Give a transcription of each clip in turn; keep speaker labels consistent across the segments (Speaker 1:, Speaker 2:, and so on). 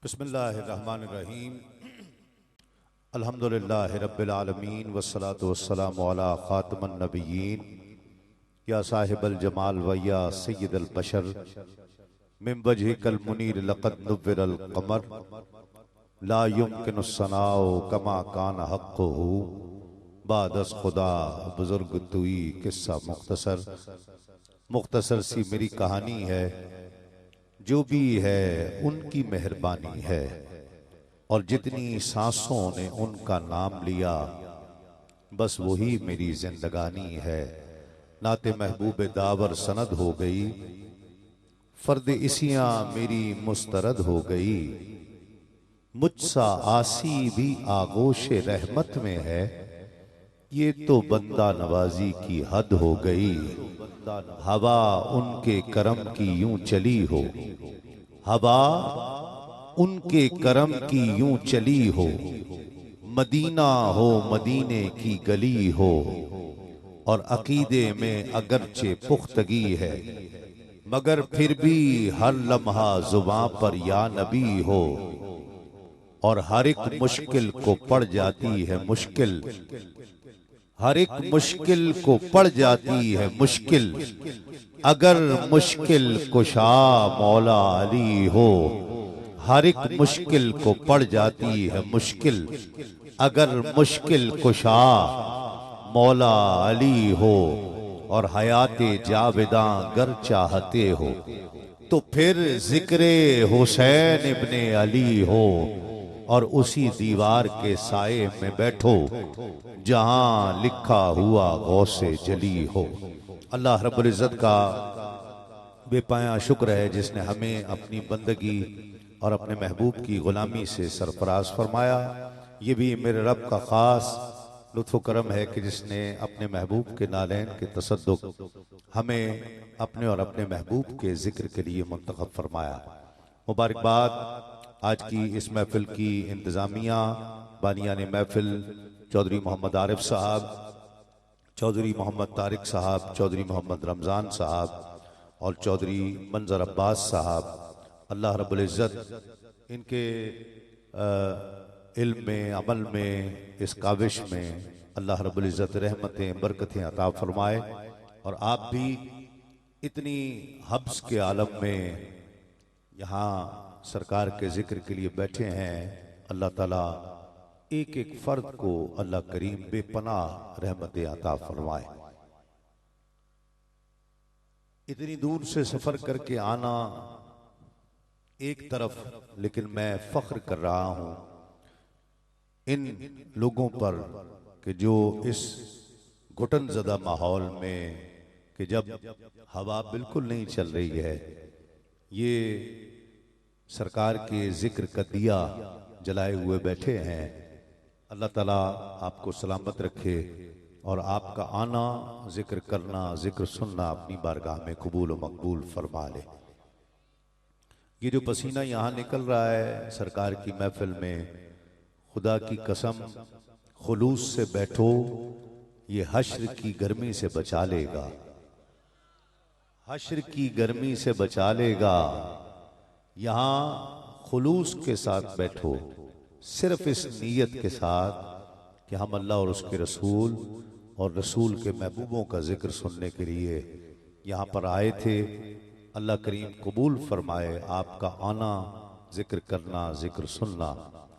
Speaker 1: बिस्मिल्लाहिर्रहमानिर्रहीम। अल्हम्दुलिल्लाहि रब्बिल आलमीन वस्सलातु वस्सलामु अला खातिमन नबिय्यीन या साहिबल जमाल व या सय्यिदल बशर मिन वजहिकल मुनीर लक़द नुव्विरल क़मर ला युमकिनु सनाउ कमा कान हक़्क़ुहु बादस खुदा बुजुर्ग तुई। किस्सा मुख्तसर मुख्तसर सी मेरी कहानी है। जो भी है उनकी मेहरबानी है और जितनी सांसों ने उनका नाम लिया बस वही मेरी जिंदगानी है। नाते महबूब दावर सनद हो गई, फर्द इसियां मेरी मुस्तरद हो गई। मुझसा आसी भी आगोश रहमत में है, ये तो बंदा नवाजी की हद हो गई। हवा उनके करम की यूं चली हो, हवा उनके करम की यूं चली हो। मदीना हो मदीने की गली हो और अकीदे में अगरचे पुख्तगी है, मगर फिर भी हर लम्हा जुबां पर या नबी हो। और हर एक मुश्किल को पड़ जाती है मुश्किल, हर एक मुश्किल को पड़ जाती है मुश्किल, अगर मुश्किल कुशा मौला अली हो। हर एक मुश्किल को पड़ जाती है मुश्किल, अगर मुश्किल कुशा मौला अली हो। और हयाते जावेदा गर चाहते हो तो फिर जिक्रे हुसैन इब्ने अली हो। और उसी दीवार के साए में बैठो जहां लिखा हुआ गौसे जली हो। अल्लाह रब्बुल इज्जत का बेपाया शुक्र है जिसने हमें अपनी बंदगी और अपने महबूब की गुलामी से सरफराज फरमाया। ये भी मेरे रब का खास लुत्फ़ करम है कि जिसने अपने महबूब के नालैन के तसद्दुक हमें अपने और अपने महबूब के जिक्र के लिए मुंतखब फरमाया। मुबारकबाद आज की इस महफिल की इंतज़ामिया बानियाने महफिल चौधरी मोहम्मद आरिफ साहब, चौधरी मोहम्मद तारिक साहब, चौधरी मोहम्मद रमज़ान साहब और चौधरी मंजर अब्बास साहब। अल्लाह रब्बुल इज़्ज़त इनके इल्म में, अमल में, इस काविश में अल्लाह रब्बुल इज़्ज़त रहमतें बरकतें अता फरमाए। और आप भी इतनी हब्स के आलम में यहाँ सरकार के जिक्र के लिए बैठे हैं। अल्लाह ताला एक एक फर्द को अल्लाह करीम बेपनाह रहमतें अता फरमाए। इतनी दूर से सफर करके आना एक तरफ, लेकिन मैं फख्र कर रहा हूं इन लोगों पर कि जो इस घुटन ज़दा माहौल में कि जब हवा बिल्कुल नहीं चल रही है, ये सरकार के जिक्र का दिया जलाए हुए बैठे हैं। अल्लाह ताला आपको सलामत रखे और आपका आना, जिक्र करना, जिक्र सुनना अपनी बारगाह में कबूल व मकबूल फरमा ले। ये जो पसीना यहाँ निकल रहा है सरकार की महफिल में, खुदा की कसम खुलूस से बैठो, ये हश्र की गर्मी से बचा लेगा, हश्र की गर्मी से बचा लेगा। यहाँ खुलूस के साथ बैठो, सिर्फ इस नीयत के साथ कि हम अल्लाह और उसके रसूल और रसूल के महबूबों का जिक्र सुनने के लिए यहाँ पर आए थे। अल्लाह करीम कबूल फरमाए आपका आना, जिक्र करना, जिक्र सुनना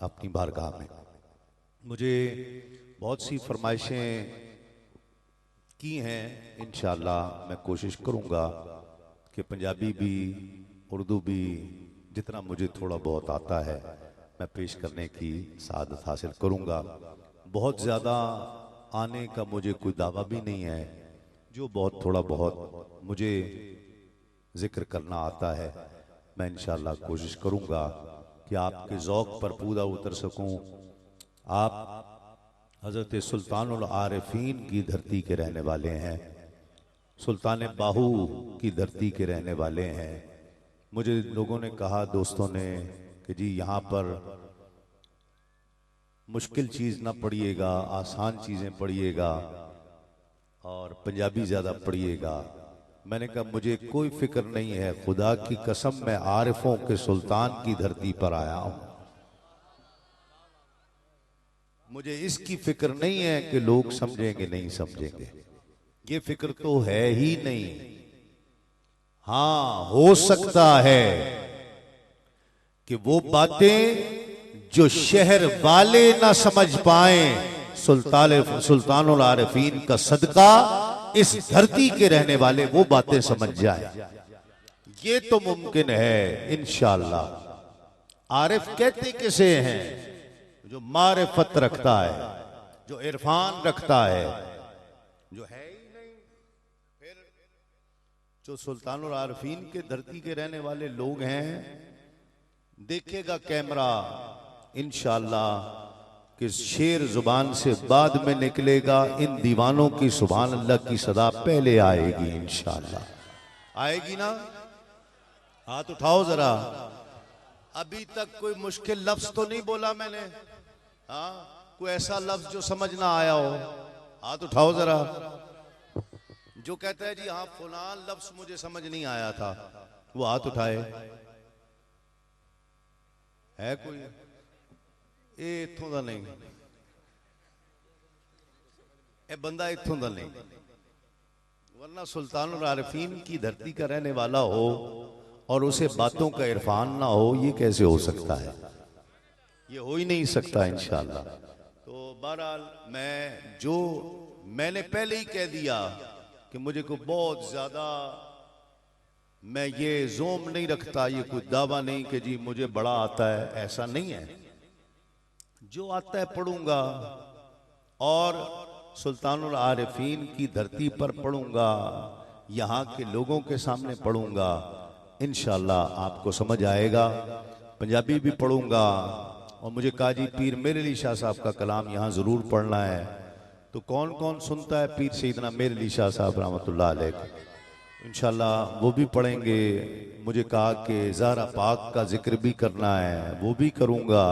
Speaker 1: अपनी बारगाह में। मुझे बहुत सी फरमाइशें की हैं, इंशाअल्लाह मैं कोशिश करूँगा कि पंजाबी भी, उर्दू भी, जितना मुझे थोड़ा बहुत आता है मैं पेश करने की सादत हासिल करूँगा। बहुत ज़्यादा आने का मुझे कोई दावा भी नहीं है, जो बहुत थोड़ा बहुत मुझे जिक्र करना आता है मैं इंशाअल्लाह कोशिश करूँगा कि आपके ज़ौक़ पर पूरा उतर सकूँ। आप हज़रत सुल्तानुल आरिफीन की धरती के रहने वाले हैं, सुल्तान बाहू की धरती के रहने वाले हैं। मुझे लोगों ने कहा, दोस्तों ने, कि जी यहाँ पर मुश्किल चीज़ ना पढ़िएगा, आसान चीज़ें पढ़िएगा और पंजाबी ज़्यादा पढ़िएगा। मैंने कहा मुझे कोई फिक्र नहीं है, खुदा की कसम मैं आरिफों के सुल्तान की धरती पर आया हूं। मुझे इसकी फिक्र नहीं है कि लोग समझेंगे नहीं समझेंगे, ये फिक्र तो है ही नहीं। हां, हो सकता है कि वो बातें जो शहर वाले ना समझ पाए, सुल्तानुल आरिफीन का सदका इस धरती के रहने वाले वो बातें समझ जाए, ये तो मुमकिन है इंशाअल्लाह। आरिफ कहते किसे हैं? जो मारिफत रखता है, जो इरफान रखता है, जो है ही नहीं। फिर जो सुल्तानुल आरिफीन के धरती के रहने वाले लोग हैं, देखेगा कैमरा इंशाअल्लाह कि शेर जुबान से बाद में निकलेगा, इन दीवानों की सुभान अल्लाह की सदा पहले आएगी इंशाअल्लाह। आएगी ना? हाथ उठाओ जरा। अभी तक कोई मुश्किल लफ्ज तो नहीं बोला मैंने? हाँ, कोई ऐसा लफ्ज जो समझ ना आया हो? हाथ उठाओ जरा। जो कहता है जी हाँ फलान लफ्ज मुझे समझ नहीं आया था, वो हाथ उठाए। है कोई? ਇਹ ਇੱਥੋਂ ਦਾ नहीं, ये बंदा इत्थों का नहीं, वरना सुल्तानुल आरिफीन की धरती का रहने वाला हो और उसे बातों का इरफान ना हो, ये कैसे हो सकता है? ये हो ही नहीं सकता इंशाअल्लाह। तो बहरहाल मैंने पहले ही कह दिया कि मुझे को बहुत ज्यादा, मैं ये जोम नहीं रखता, ये कोई दावा नहीं कि जी मुझे बड़ा आता है, ऐसा नहीं है। जो आता है पढ़ूंगा और सुल्तानुल आरिफीन की धरती पर पढ़ूंगा, यहाँ के लोगों के सामने पढ़ूंगा, इंशाअल्लाह आपको समझ आएगा। पंजाबी भी पढ़ूंगा और मुझे काजी पीर मेरे अली शाह साहब का कलाम यहाँ ज़रूर पढ़ना है। तो कौन कौन सुनता है पीर सैयदना मेरे अली शाह साहब रहमतुल्लाह अलैह? इंशाअल्लाह वो भी पढ़ेंगे। मुझे कहा कि ज़हरा पाक का जिक्र भी करना है, वो भी करूँगा।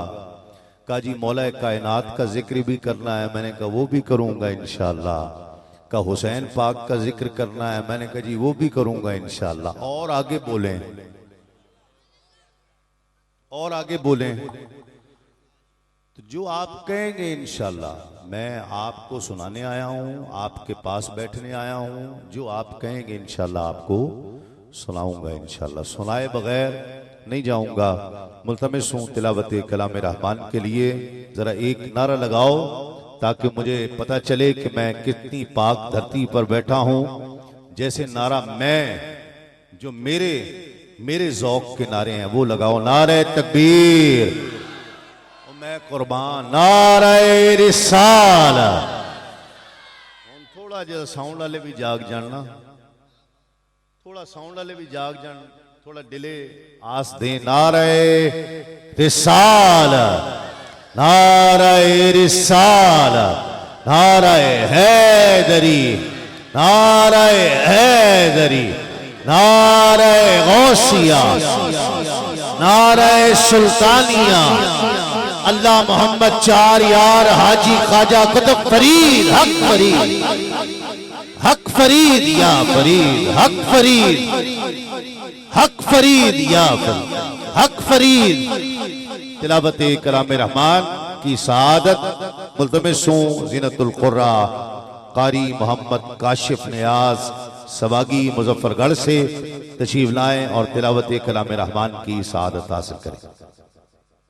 Speaker 1: काजी मौला कायनात का जिक्र भी करना है, मैंने कहा वो भी करूंगा इंशाअल्लाह। का हुसैन पाक का जिक्र करना है, मैंने कहा जी वो भी करूंगा इंशाअल्लाह। और आगे बोलें, और आगे बोलें, तो जो आप कहेंगे इंशाअल्लाह मैं आपको सुनाने आया हूं, आपके पास बैठने आया हूं। जो आप कहेंगे इंशाअल्लाह आपको सुनाऊंगा इंशाअल्लाह। सुनाए बगैर नहीं जाऊंगा। मुल्तमिस हूं तिलावत कलाम रहमान के लिए जरा एक नारा लगाओ ताकि मुझे पता चले कि मैं कितनी पाक धरती पर बैठा हूं। जैसे नारा मैं जो मेरे जौक के नारे हैं वो लगाओ। नारे तकबीर, मैं कुर्बान, नारे रिसाला। थोड़ा जरा साउंड वाले भी जाग जाना, थोड़ा साउंड वाले भी जाग जान, थोड़ा डिले आस दे। नारे रिसाला, नारे रिसाला, नारे हैदरी, नारे हैदरी, नारे गौसिया, नारे सुल्तानिया, अल्लाह मोहम्मद चार यार हाजी ख्वाजा कुतुब फरीद, हक फरीद, हक फरीद या फरीद, हक फरीद, हक फरीद या फरीद, हक फरीद। तिलावत कलाम रहमान की सआदत मुल्तमिस हूं ज़ीनतुल कुर्रा कारी मोहम्मद काशिफ नियाज सवागी मुजफ्फरगढ़ से तशरीफ लाएं और तिलावत कलाम रहमान की सआदत हासिल करें।